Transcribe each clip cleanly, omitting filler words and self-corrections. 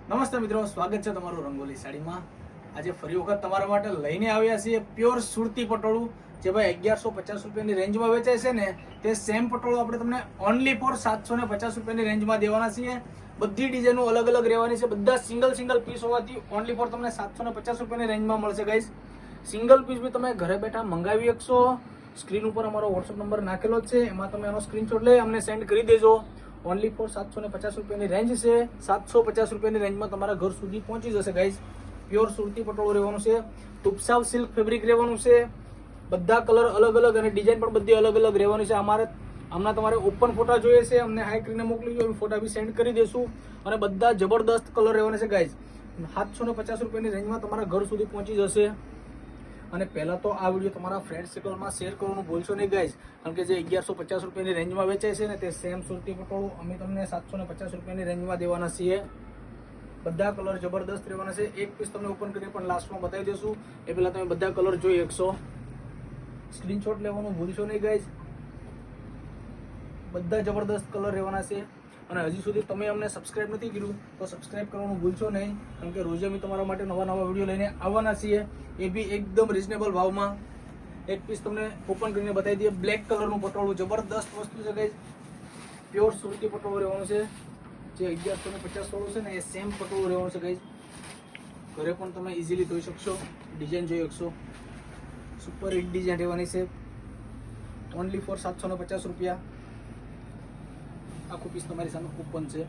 નમસ્તે મિત્રો, સ્વાગત છે તમારું રંગોલી સાડીમાં। આજે ફરી વખત તમારા માટે લઈને આવ્યા છીએ પ્યોર સુરતી પટોળું, જે ભાઈ 1150 રૂપિયાની રેન્જમાં વેચાય છે ને તે સેમ પટોળું આપણે તમને ઓનલી ફોર 750 રૂપિયાની રેન્જમાં દેવાના છીએ। બધી ડિઝાઇનો અલગ અલગ રહેવાની છે, બધા સિંગલ પીસ હોવાથી ઓનલી ફોર તમને 750 રૂપિયાની રેન્જમાં મળશે ગાઈસ। સિંગલ પીસ બી તમે ઘરે બેઠા મંગાવી શકશો। સ્ક્રીન ઉપર અમારો વોટ્સઅપ નંબર નાખેલો છે, એમાં તમે એનો સ્ક્રીનશોટ લઈ અમને સેન્ડ કરી દેજો। ઓનલી ફોર 750 રૂપિયાની રેન્જ છે। 750 રૂપિયાની રેન્જમાં તમારા ઘર સુધી પહોંચી જશે ગાઈઝ। પ્યોર સુરતી પટોળું રહેવાનું છે, ટૂપસાવ સિલ્ક ફેબ્રિક રહેવાનું છે, બધા કલર અલગ અલગ અને ડિઝાઇન પણ બધી અલગ અલગ રહેવાની છે। હમણાં તમારે ઓપન ફોટા જોઈએ છે, અમને હાઈ કરીને મોકલી દો, ફોટા બી સેન્ડ કરી દેશું। અને બધા જબરદસ્ત કલર રહેવાના છે ગાઈઝ। 750 રૂપિયાની રેન્જમાં તમારા ઘર સુધી પહોંચી જશે। અને પહેલા તો આ વિડીયો તમારા ફ્રેન્ડ સર્કલમાં શેર કરવાનું ભૂલશો નહીં ગાઈઝ, કારણ કે જે 1150 રૂપિયાની રેન્જમાં વેચાય છે ને તે સેમ સુરતી પટોળું અમે તમને 750 રૂપિયાની રેન્જમાં દેવાના છીએ। બધા કલર જબરદસ્ત રહેવાના છે। એક પીસ તમને ઓપન કરીને પણ લાસ્ટમાં બતાવી દઈશું, એ પહેલા તમે બધા કલર જોઈ શકશો। સ્ક્રીનશોટ લેવાનું ભૂલશો નહીં ગાઈઝ, બધા જબરદસ્ત કલર રહેવાના છે। અને હજી સુધી તમે અમને સબસ્ક્રાઇબ નથી કર્યું તો સબસ્ક્રાઇબ કરવાનું ભૂલશો નહીં, કારણ કે રોજ અમે તમારા માટે નવા વિડીયો લઈને આવવાના છીએ, એ બી એકદમ રિઝનેબલ ભાવમાં। એક પીસ તમને ઓપન કરીને બતાવી દઈએ, બ્લેક કલરનું પટોળું જબરદસ્ત વસ્તુ છે ગાઈઝ। પ્યોર સુરતી પટોળું રહેવાનું છે, જે 1150 વાળું છે ને એ સેમ પટોળું રહેવાનું છે ગાઈઝ। ઘરે પણ તમે ઇઝીલી ધોઈ શકશો, ડિઝાઇન જોઈ શકશો, સુપર હિટ ડિઝાઇન રહેવાની છે। ઓનલી ફોર 750 રૂપિયા। આખું પીસ તમારી સામે ઓપન છે,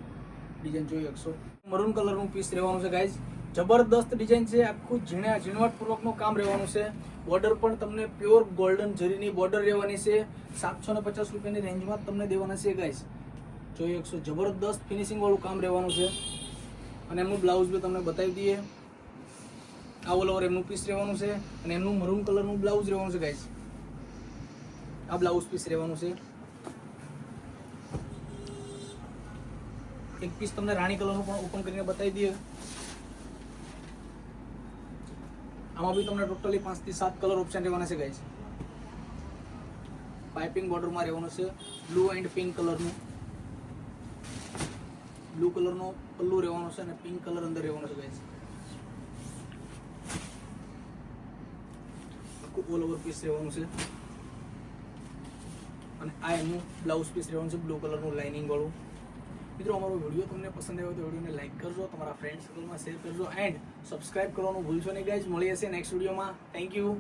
ડિઝાઇન જોઈ શકશો। મરૂન કલરનું પીસ રહેવાનું છે ગાઈઝ, જબરદસ્ત ડિઝાઇન છે, આખું ઝીણવટપૂર્વકનું કામ રહેવાનું છે। બોર્ડર પણ તમને પ્યોર ગોલ્ડન જરીની બોર્ડર રહેવાની છે। 750 રૂપિયાની રેન્જમાં તમને દેવાના છે ગાઈઝ, જોઈ શકશો। જબરદસ્ત ફિનિશિંગ વાળું કામ રહેવાનું છે। અને એમનું બ્લાઉઝ બી તમને બતાવી દઈએ, આ ઓલ ઓવર એમનું પીસ રહેવાનું છે, અને એમનું મરૂન કલરનું બ્લાઉઝ રહેવાનું છે ગાઈઝ। આ બ્લાઉઝ પીસ રહેવાનું છે। એક પીસ તમને રાણી કલરનું પણ ઓપન કરીને બતાવી દઈએ, આમાં બી તમને ટોટલી 5 થી 7 કલર ઓપ્શન રહેવાના છે ગાઈઝ। પાઇપિંગ બોર્ડરમાં રહેવાનું છે, બ્લુ એન્ડ પિંક કલરનું, બ્લુ કલરનો પલ્લુ રહેવાનો છે અને પિંક કલર અંદર રહેવાનો છે ગાઈઝ। આખું ઓલ ઓવર પીસ રહેવાનું છે, અને આ એમનું બ્લાઉઝ પીસ રહેવાનું છે, બ્લુ કલરનું લાઇનિંગ વાળું। મિત્રો, અમારો વિડીયો તમને પસંદ આવ્યો તો વિડીયોને લાઈક કરજો, તમારા ફ્રેન્ડ સર્કલમાં શેર કરજો, એન્ડ સબસ્ક્રાઇબ કરવાનું ભૂલશો નહીં ગાઈઝ। મળી હશે નેક્સ્ટ વિડીયોમાં। Thank you.